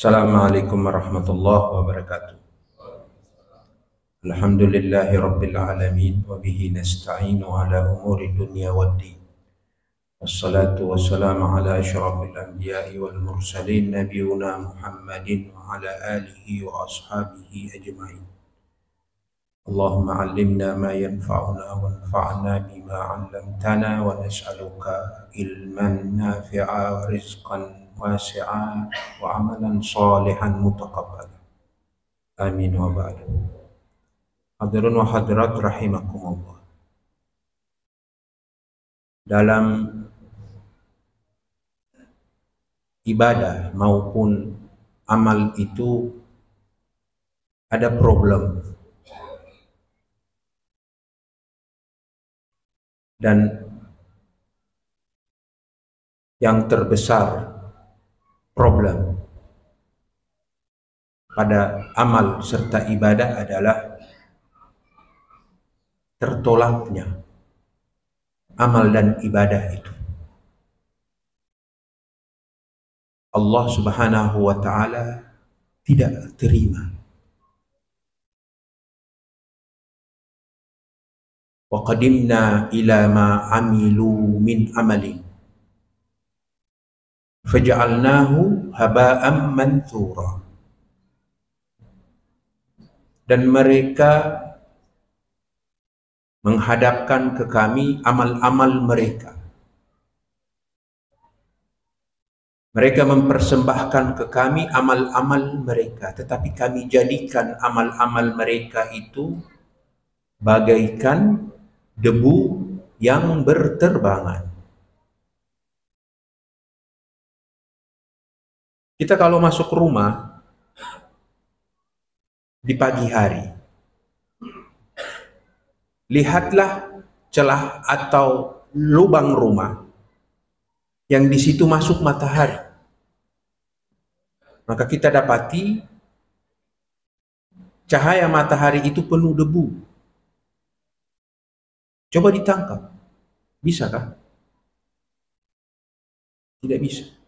Assalamualaikum warahmatullahi wabarakatuh. Alhamdulillahi rabbil alamin wa bihi nasta'inu ala umuri dunya waddin. Wassalatu wassalamu ala asyrafil anbiya'i wal mursalin nabiyuna Muhammadin wa ala alihi wa ashabihi ajma'in. Allahumma 'allimna ma yanfa'una wanfa'na bima 'allamtana wa nas'aluka ilman nafi'a wa rizqan wasi'a wa amalan salihan mutaqabbala. Amin wa ba'du. Hadirin wa hadirat rahimakumullah. Dalam ibadah maupun amal itu ada problem. Dan yang terbesar problem pada amal serta ibadah adalah tertolaknya amal dan ibadah itu. Allah Subhanahu wa ta'ala tidak terima. Wa qadimna ila ma amilu min amalin faj'alnahu haba'an manthura. Dan mereka menghadapkan ke kami amal-amal mereka. Mereka mempersembahkan ke kami amal-amal mereka, tetapi kami jadikan amal-amal mereka itu bagaikan debu yang berterbangan. Kita kalau masuk rumah di pagi hari, lihatlah celah atau lubang rumah yang di situ masuk matahari. Maka kita dapati cahaya matahari itu penuh debu. Coba ditangkap. Bisakah? Tidak bisa.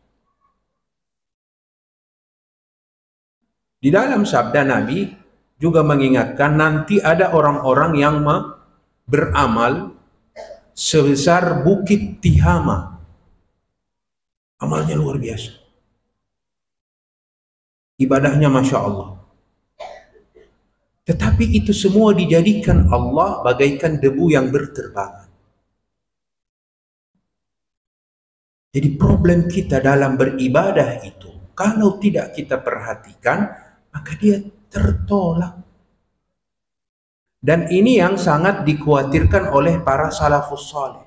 Di dalam sabda Nabi juga mengingatkan nanti ada orang-orang yang beramal sebesar bukit Tihama. Amalnya luar biasa. Ibadahnya Masya Allah. Tetapi itu semua dijadikan Allah bagaikan debu yang berterbangan. Jadi problem kita dalam beribadah itu, kalau tidak kita perhatikan, maka dia tertolak. Dan ini yang sangat dikhawatirkan oleh para salafus saleh.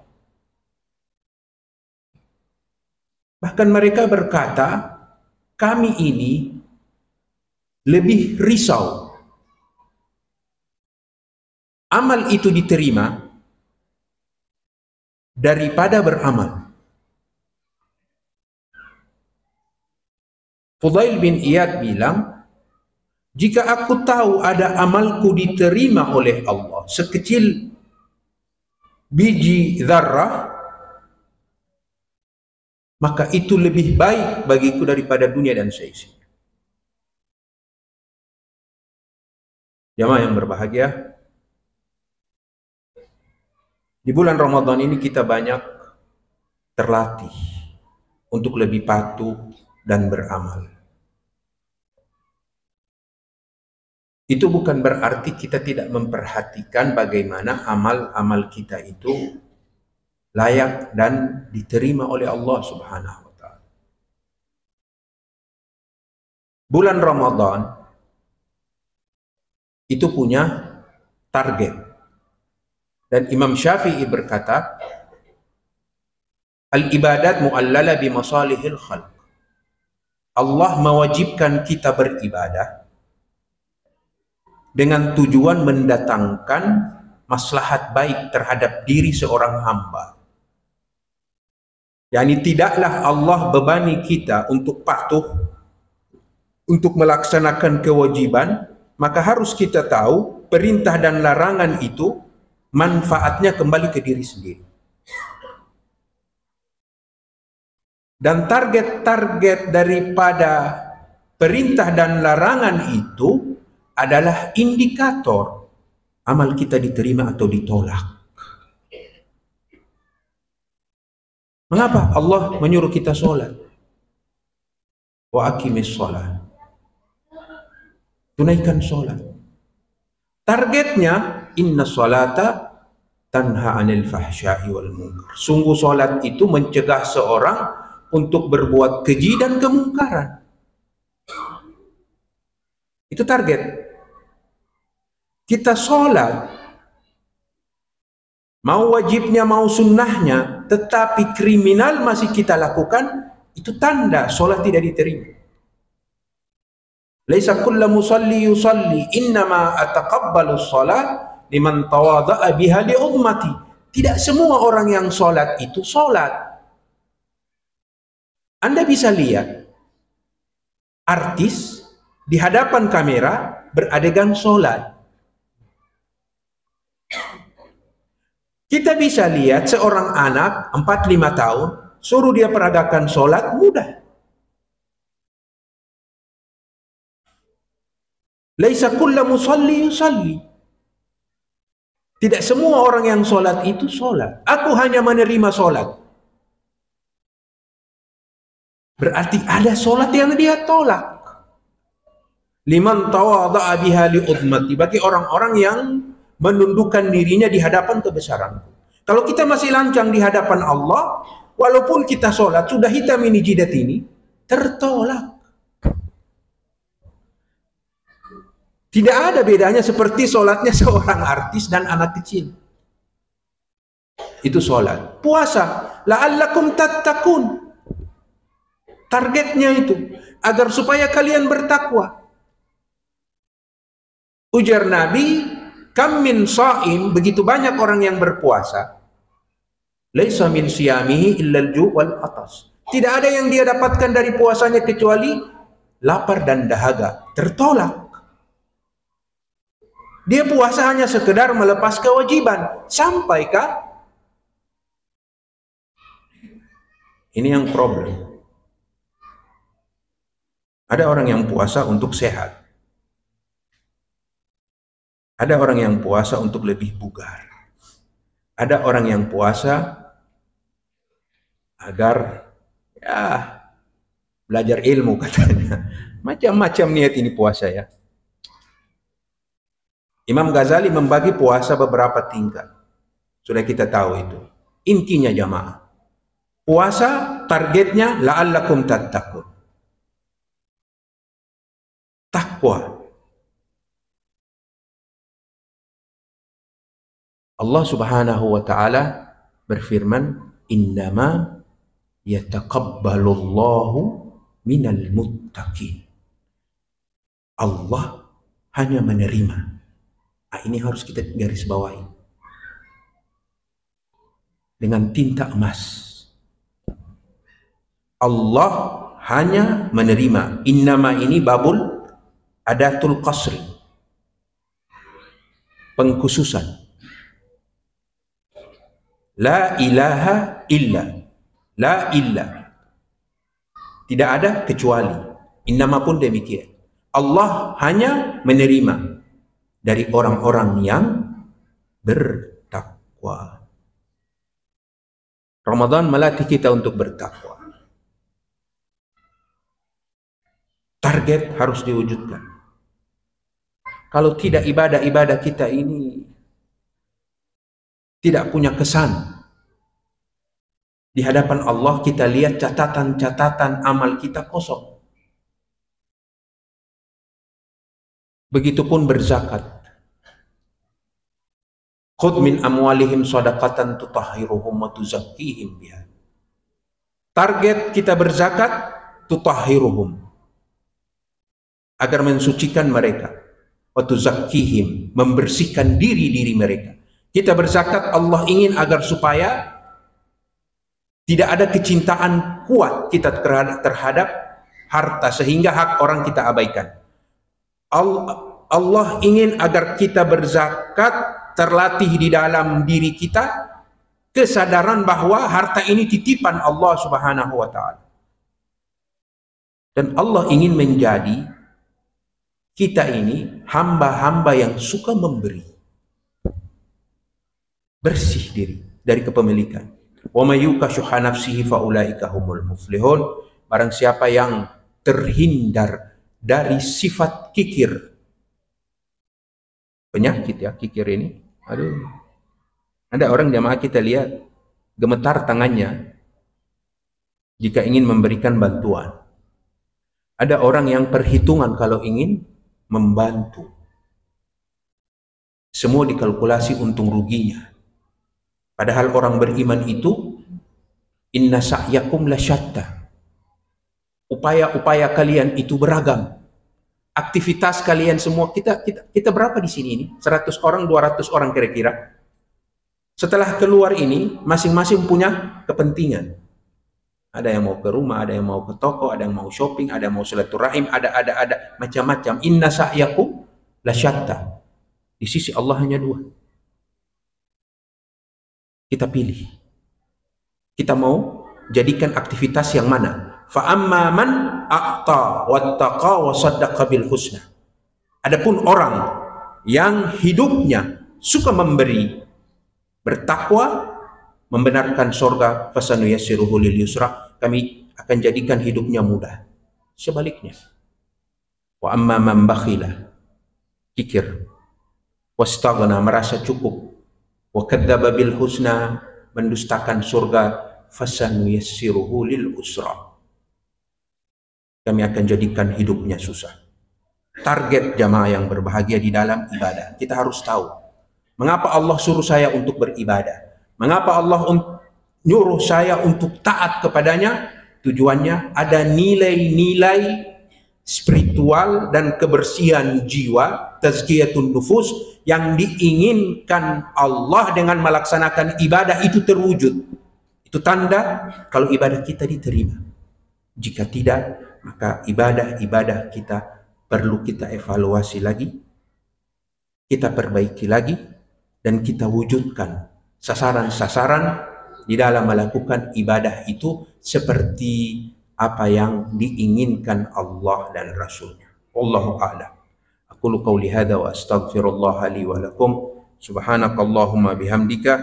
Bahkan mereka berkata, kami ini lebih risau amal itu diterima daripada beramal. Fudail bin Iyad bilang, jika aku tahu ada amalku diterima oleh Allah sekecil biji zarrah, maka itu lebih baik bagiku daripada dunia dan seisinya. Jamaah yang berbahagia, di bulan Ramadan ini kita banyak terlatih untuk lebih patuh dan beramal. Itu bukan berarti kita tidak memperhatikan bagaimana amal-amal kita itu layak dan diterima oleh Allah Subhanahu wa ta'ala. Bulan Ramadan itu punya target. Dan Imam Syafi'i berkata, al-ibadat mu'allala bi masalihil khalq. Allah mewajibkan kita beribadah dengan tujuan mendatangkan maslahat baik terhadap diri seorang hamba. Yani tidaklah Allah bebani kita untuk patuh, untuk melaksanakan kewajiban, maka harus kita tahu perintah dan larangan itu manfaatnya kembali ke diri sendiri. Dan target-target daripada Perintah dan larangan itu adalah indikator amal kita diterima atau ditolak. Mengapa Allah menyuruh kita sholat? Wa aqimis sholat. Tunaikan sholat. Targetnya, inna sholata tanha anil fahsya'i wal munkar. Sungguh sholat itu mencegah seorang untuk berbuat keji dan kemungkaran. Itu target. Kita sholat, mau wajibnya mau sunnahnya, tetapi kriminal masih kita lakukan, itu tanda sholat tidak diterima. Laisa kullu musalli yusalli, innama ataqabbalu sholat liman tawadha'a biha li'udmati. Tidak semua orang yang sholat itu sholat. Anda bisa lihat artis di hadapan kamera beradegan sholat. Kita bisa lihat seorang anak 4-5 tahun, suruh dia peragakan sholat, mudah. Laisa kullu musalli yusalli. Tidak semua orang yang sholat itu sholat. Aku hanya menerima sholat. Berarti ada sholat yang dia tolak. Liman tawadha'a biha li'udmati. Bagi orang-orang yang menundukkan dirinya di hadapan kebesaranku. Kalau kita masih lancang di hadapan Allah, walaupun kita sholat, sudah hitam ini jidat ini, tertolak. Tidak ada bedanya seperti sholatnya seorang artis dan anak kecil. Itu sholat. Puasa, la'allakum tattaqun. Targetnya itu agar supaya kalian bertakwa. Ujar Nabi, kam min sha'im, begitu banyak orang yang berpuasa, laisa min siyamihi illa al-ju' wal atas. Tidak ada yang dia dapatkan dari puasanya kecuali lapar dan dahaga. Tertolak. Dia puasa hanya sekedar melepas kewajiban. Sampaikah? Ini yang problem. Ada orang yang puasa untuk sehat. Ada orang yang puasa untuk lebih bugar. Ada orang yang puasa agar belajar ilmu katanya. Macam-macam niat ini puasa ya. Imam Ghazali membagi puasa beberapa tingkat. Sudah kita tahu itu. Intinya jamaah. Puasa targetnya la'allakum tattaqun. Takwa. Allah Subhanahu wa taala berfirman, "Innama yataqabbalullahu minal muttaqin." Allah hanya menerima. Ini harus kita garis bawahi dengan tinta emas. Allah hanya menerima. Innama ini babul adatul qasri, pengkhususan. La ilaha illa, la illa, tidak ada kecuali. Innama pun demikian. Allah hanya menerima dari orang-orang yang bertakwa. Ramadan melatih kita untuk bertakwa. Target harus diwujudkan. Kalau tidak, ibadah-ibadah kita ini tidak punya kesan. Di hadapan Allah kita lihat catatan-catatan amal kita kosong. Begitupun berzakat. Khudh min amwalihim shadaqatan tutahhiruhum wa tuzakkihim biha. Target kita berzakat tutahhiruhum, agar mensucikan mereka, wa tuzakkihim, membersihkan diri-diri mereka. Kita berzakat, Allah ingin agar supaya tidak ada kecintaan kuat kita terhadap harta sehingga hak orang kita abaikan. Allah ingin agar kita berzakat, terlatih di dalam diri kita kesadaran bahwa harta ini titipan Allah Subhanahu wa taala. Dan Allah ingin menjadi kita ini hamba-hamba yang suka memberi, bersih diri dari kepemilikan. Wa may yuqa syuha nafsihi fa ulaika humul muflihun. Barang siapa yang terhindar dari sifat kikir, penyakit ya kikir ini. Aduh, ada orang jamaah kita lihat gemetar tangannya jika ingin memberikan bantuan. Ada orang yang perhitungan kalau ingin membantu. Semua dikalkulasi untung ruginya. Padahal orang beriman itu inna sa'yakum lasyatta. Upaya-upaya kalian itu beragam. Aktivitas kalian semua, kita berapa di sini ini? 100 orang, 200 orang kira-kira. Setelah keluar ini, masing-masing punya kepentingan. Ada yang mau ke rumah, ada yang mau ke toko, ada yang mau shopping, ada yang mau silaturahim, ada macam-macam. Inna sa'yakum lasyatta. Di sisi Allah hanya dua. Kita pilih. Kita mau jadikan aktivitas yang mana? Fa amma man a'ta wattaqa wa saddaqa bil husna. Adapun orang yang hidupnya suka memberi, bertakwa, membenarkan surga, fasanuyassiruhu lil yusra, kami akan jadikan hidupnya mudah. Sebaliknya, wa amma man bakhila, kikir, wastaghna, merasa cukup, wa kadzdzaba bil husna, mendustakan surga, fasanuyassiruhu lil usra, kami akan jadikan hidupnya susah. Target jamaah yang berbahagia di dalam ibadah, kita harus tahu mengapa Allah suruh saya untuk beribadah, mengapa Allah nyuruh saya untuk taat kepadanya. Tujuannya ada nilai-nilai spiritual dan kebersihan jiwa, tazkiyatun nufus, yang diinginkan Allah dengan melaksanakan ibadah itu terwujud. Itu tanda kalau ibadah kita diterima. Jika tidak, maka ibadah-ibadah kita perlu kita evaluasi lagi, kita perbaiki lagi, dan kita wujudkan sasaran-sasaran di dalam melakukan ibadah itu seperti apa yang diinginkan Allah dan Rasulnya. Wallahu a'lam. Aqulu qawli hadza wa astaghfirullah li wa lakum. Subhanakallahumma bihamdika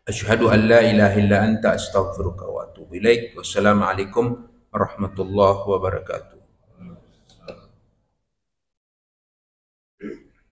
asyhadu an la ilaha illa anta astaghfiruka wa atubu ilaik. Wassalamualaikum warahmatullahi wabarakatuh.